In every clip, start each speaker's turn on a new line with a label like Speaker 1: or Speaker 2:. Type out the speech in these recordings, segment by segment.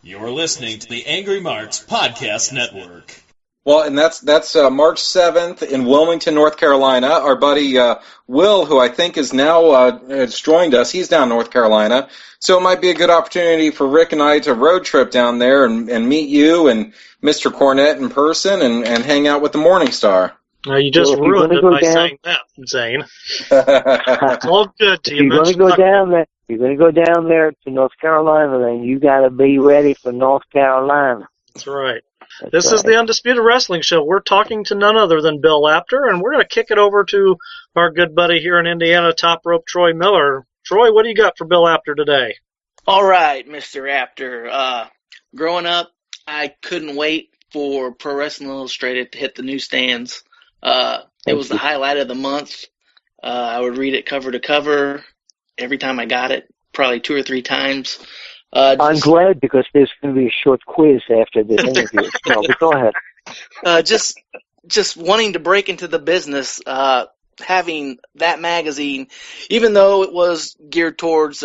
Speaker 1: You're listening to the Angry Marks Podcast Network.
Speaker 2: Well, and that's March 7th in Wilmington, North Carolina. Our buddy Will, who I think is now has joined us, he's down in North Carolina. So it might be a good opportunity for Rick and I to road trip down there and meet you and Mr. Cornett in person and hang out with the Morning Star.
Speaker 3: You just ruined it by saying that, Zane. It's all good to you.
Speaker 4: You're going to go down there. You're going to go down there to North Carolina, then you got to be ready for North Carolina.
Speaker 3: That's right. This is the Undisputed Wrestling Show. We're talking to none other than Bill Apter, and we're going to kick it over to our good buddy here in Indiana, Top Rope Troy Miller. Troy, what do you got for Bill Apter today?
Speaker 5: All right, Mr. Apter. Growing up, I couldn't wait for Pro Wrestling Illustrated to hit the newsstands. It was the highlight of the month. I would read it cover to cover every time I got it, probably 2 or 3 times.
Speaker 4: I'm glad because there's going to be a short quiz after this interview. No, but go ahead.
Speaker 5: Just wanting to break into the business, having that magazine, even though it was geared towards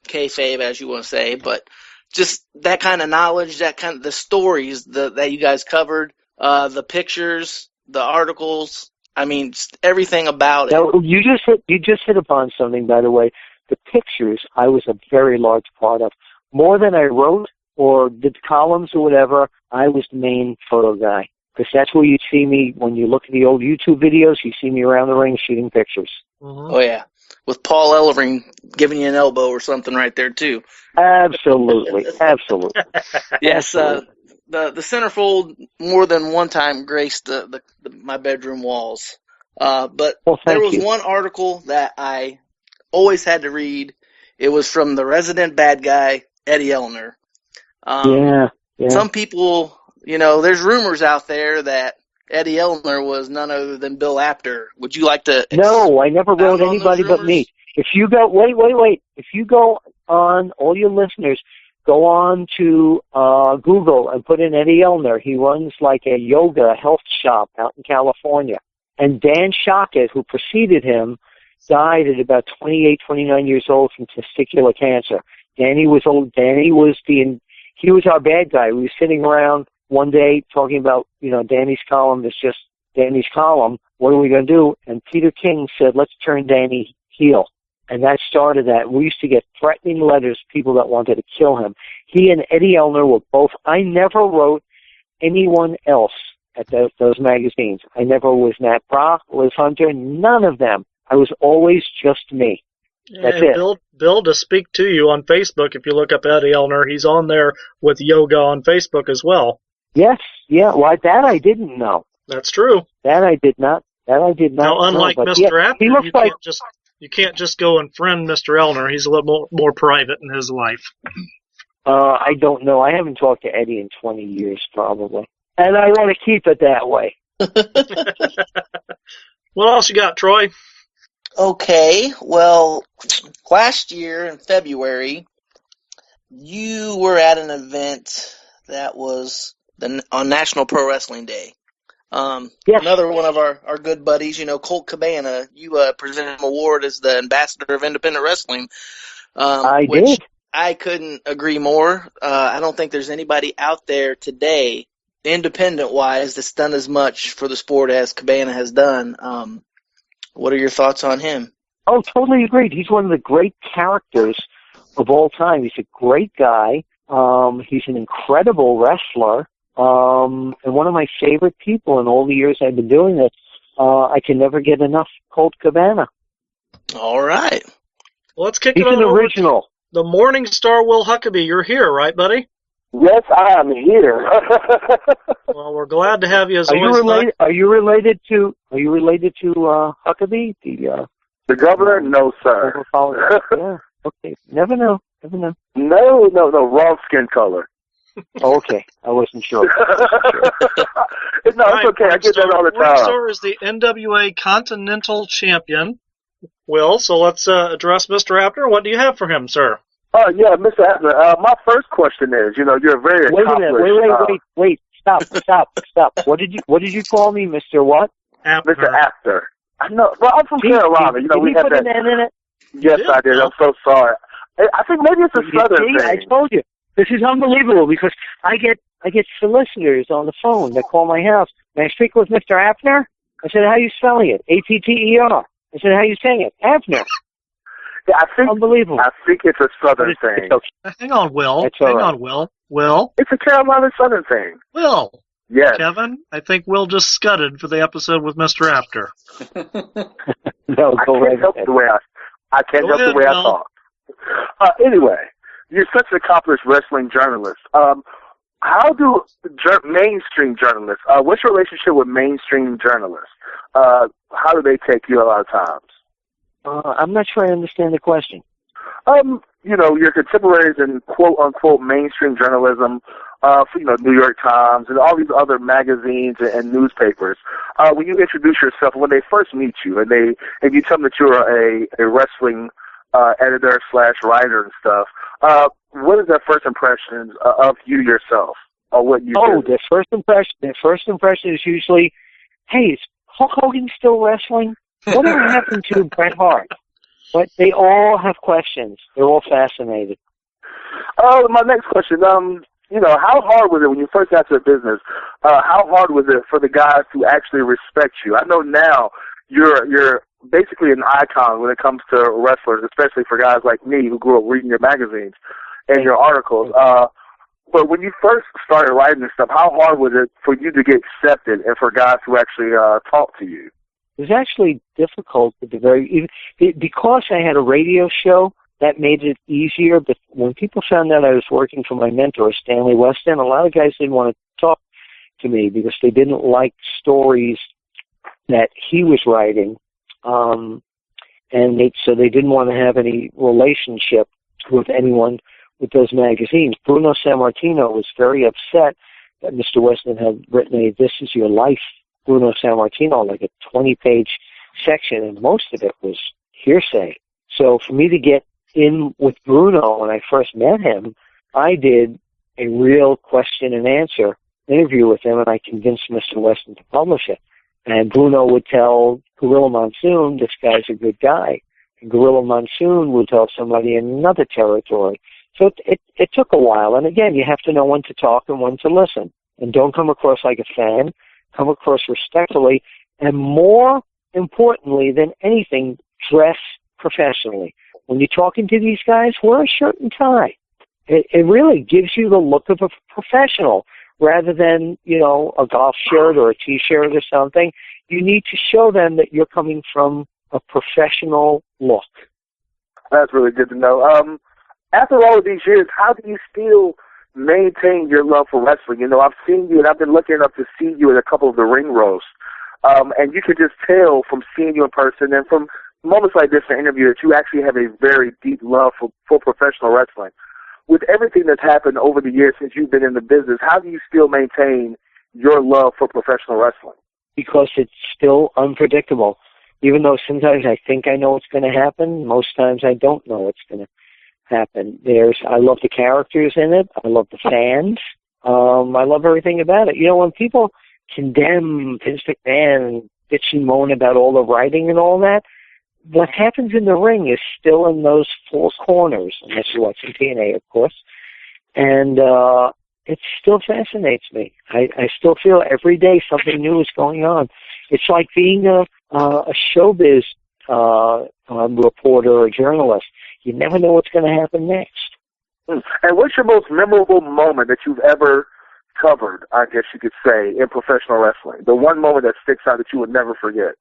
Speaker 5: kayfabe, as you want to say, but just that kind of knowledge, that kind of the stories that you guys covered, the pictures, the articles. I mean, just everything about it.
Speaker 4: Now, you just hit upon something, by the way. The pictures I was a very large part of. More than I wrote or did columns or whatever, I was the main photo guy. Because that's where you'd see me, when you look at the old YouTube videos, you see me around the ring shooting pictures.
Speaker 5: Mm-hmm. Oh, yeah. With Paul Ellering giving you an elbow or something right there, too.
Speaker 4: Absolutely. Absolutely.
Speaker 5: Yes, the centerfold more than one time graced my bedroom walls. But there was one article that I always had to read. It was from the resident bad guy, Eddie Elner.
Speaker 4: Yeah.
Speaker 5: Some people, there's rumors out there that Eddie Elner was none other than Bill Apter. Would you like to?
Speaker 4: No, I never wrote anybody but me. If you go, wait. If you go on, all your listeners, go on to Google and put in Eddie Elner. He runs like a yoga health shop out in California. And Dan Shockett, who preceded him, died at about 28, 29 years old from testicular cancer. Danny was old. He was our bad guy. We were sitting around one day talking about, Danny's column is just Danny's column. What are we going to do? And Peter King said, let's turn Danny heel. And that started that. We used to get threatening letters, people that wanted to kill him. He and Eddie Elner were both. I never wrote anyone else at those magazines. I never was Nat Brock, Liz Hunter, none of them. I was always just me. That's it.
Speaker 3: Bill, to speak to you on Facebook, if you look up Eddie Elner, he's on there with yoga on Facebook as well.
Speaker 4: Yes, yeah. Well, that I didn't know.
Speaker 3: That's true.
Speaker 4: That I did not
Speaker 3: Now, unlike
Speaker 4: know,
Speaker 3: Mr. Apter,
Speaker 4: he looks like
Speaker 3: you can't just go and friend Mr. Elner. He's a little more private in his life.
Speaker 4: I don't know. I haven't talked to Eddie in 20 years, probably. And I want to keep it that way.
Speaker 3: What else you got, Troy?
Speaker 5: Okay, well, last year in February, you were at an event that was on National Pro Wrestling Day. Yes. Another one of our good buddies, Colt Cabana, you presented him an award as the Ambassador of Independent Wrestling.
Speaker 4: I did.
Speaker 5: I couldn't agree more. I don't think there's anybody out there today, independent-wise, that's done as much for the sport as Cabana has done. What are your thoughts on him?
Speaker 4: Oh, totally agreed. He's one of the great characters of all time. He's a great guy. He's an incredible wrestler. And one of my favorite people in all the years I've been doing it. I can never get enough Colt Cabana.
Speaker 5: All right.
Speaker 3: Well, let's kick
Speaker 4: He's
Speaker 3: it on
Speaker 4: an original.
Speaker 3: The Morning Star Will Huckabee. You're here, right, buddy?
Speaker 6: Yes, I am here.
Speaker 3: Well, we're glad to have you as
Speaker 4: Are you related to Huckabee,
Speaker 6: the governor? No, sir.
Speaker 4: Yeah. Okay. Never know.
Speaker 6: No, wrong skin color.
Speaker 4: Oh, okay. I wasn't sure.
Speaker 6: It's okay. I get that all the time.
Speaker 3: Morning Star is the NWA Continental Champion. Will, so let's address Mr. Apter. What do you have for him, sir?
Speaker 6: Yeah, Mr. Apter. My first question is, you're very accomplished.
Speaker 4: Wait. Stop. What did you call me, Mr. What?
Speaker 3: Apter.
Speaker 6: Mr. Apter. I know. Well, I'm from Carolina.
Speaker 4: Did
Speaker 6: we
Speaker 4: he put an N in it?
Speaker 6: Yes, I did. I'm so sorry. I think maybe it's a southern thing.
Speaker 4: I told you. This is unbelievable because I get solicitors on the phone that call my house. May I speak with Mr. Apter? I said, how are you spelling it? Apter. I said, how are you saying it? Apter.
Speaker 6: Yeah, I think
Speaker 4: unbelievable.
Speaker 6: I think it's a Southern thing.
Speaker 4: It's okay.
Speaker 3: Hang on, Will.
Speaker 4: That's all
Speaker 3: Hang
Speaker 4: right.
Speaker 3: on, Will. Will.
Speaker 6: It's a Carolina Southern thing.
Speaker 3: Will.
Speaker 6: Yes.
Speaker 3: Kevin, I think Will just scudded for the episode with Mr. Apter.
Speaker 4: No,
Speaker 6: I
Speaker 4: go
Speaker 6: can't
Speaker 4: right
Speaker 6: help
Speaker 4: ahead.
Speaker 6: the way I can't
Speaker 3: Go
Speaker 6: help
Speaker 3: ahead,
Speaker 6: the way I
Speaker 3: Will.
Speaker 6: talk. Anyway, you're such an accomplished wrestling journalist. How do mainstream journalists? What's your relationship with mainstream journalists? How do they take you a lot of times?
Speaker 4: I'm not sure I understand the question.
Speaker 6: Your contemporaries in quote unquote mainstream journalism, New York Times and all these other magazines and newspapers. When you introduce yourself, when they first meet you, and you tell them that you're a wrestling editor / writer and stuff, what is their first impressions of you yourself or what you do?
Speaker 4: Their first impression is usually, hey, is Hulk Hogan still wrestling? Whatever happened to Bret Hart? But they all have questions. They're all fascinated.
Speaker 6: My next question, how hard was it when you first got to the business? How hard was it for the guys to actually respect you? I know now you're basically an icon when it comes to wrestlers, especially for guys like me who grew up reading your magazines and your articles. But when you first started writing this stuff, how hard was it for you to get accepted and for guys to actually talk to you?
Speaker 4: It was actually difficult at because I had a radio show. That made it easier. But when people found out I was working for my mentor, Stanley Weston, a lot of guys didn't want to talk to me because they didn't like stories that he was writing, so they didn't want to have any relationship with anyone with those magazines. Bruno Sammartino was very upset that Mr. Weston had written a "This Is Your Life" Bruno Sammartino, like a 20-page section, and most of it was hearsay. So for me to get in with Bruno when I first met him, I did a real question and answer interview with him, and I convinced Mr. Weston to publish it. And Bruno would tell Gorilla Monsoon, this guy's a good guy. And Gorilla Monsoon would tell somebody in another territory. So it took a while. And again, you have to know when to talk and when to listen. And don't come across like a fan. Come across respectfully. And more importantly than anything, dress professionally. When you're talking to these guys, wear a shirt and tie. It really gives you the look of a professional rather than, a golf shirt or a T-shirt or something. You need to show them that you're coming from a professional look.
Speaker 6: That's really good to know. After all of these years, how do you still maintain your love for wrestling? I've seen you, and I've been lucky enough to see you in a couple of the ring roasts. And you could just tell from seeing you in person and from moments like this in an interview that you actually have a very deep love for professional wrestling. With everything that's happened over the years since you've been in the business, how do you still maintain your love for professional wrestling? Because
Speaker 4: it's still unpredictable. Even though sometimes I think I know what's going to happen, most times I don't know what's going to happen. I love the characters in it. I love the fans. I love everything about it. When people condemn Vince McMahon and bitch and moan about all the writing and all that, what happens in the ring is still in those four corners, unless you're watching TNA, of course. And it still fascinates me. I still feel every day something new is going on. It's like being a showbiz reporter or journalist. You never know what's going to happen next.
Speaker 6: And what's your most memorable moment that you've ever covered, I guess you could say, in professional wrestling? The one moment that sticks out that you would never forget?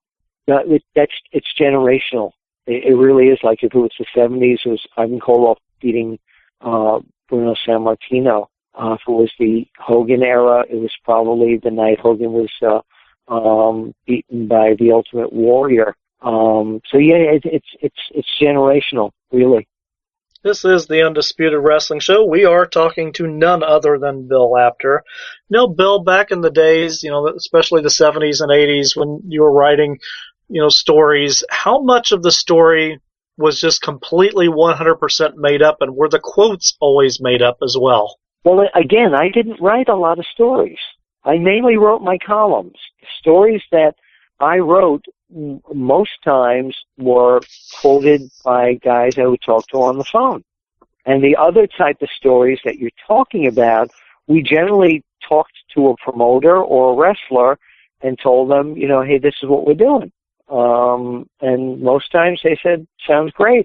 Speaker 4: It's generational. It really is. Like if it was the 70s, it was Ivan Koloff beating Bruno Sammartino. If it was the Hogan era, it was probably the night Hogan was beaten by the Ultimate Warrior. It's generational, really.
Speaker 3: This is the Undisputed Wrestling Show. We are talking to none other than Bill Apter. Bill, back in the days, especially the 70s and 80s when you were writing, stories, how much of the story was just completely 100% made up, and were the quotes always made up as well?
Speaker 4: Well, again, I didn't write a lot of stories. I mainly wrote my columns. Stories that I wrote most times were quoted by guys I would talk to on the phone. And the other type of stories that you're talking about, we generally talked to a promoter or a wrestler and told them, hey, this is what we're doing. And most times they said, sounds great.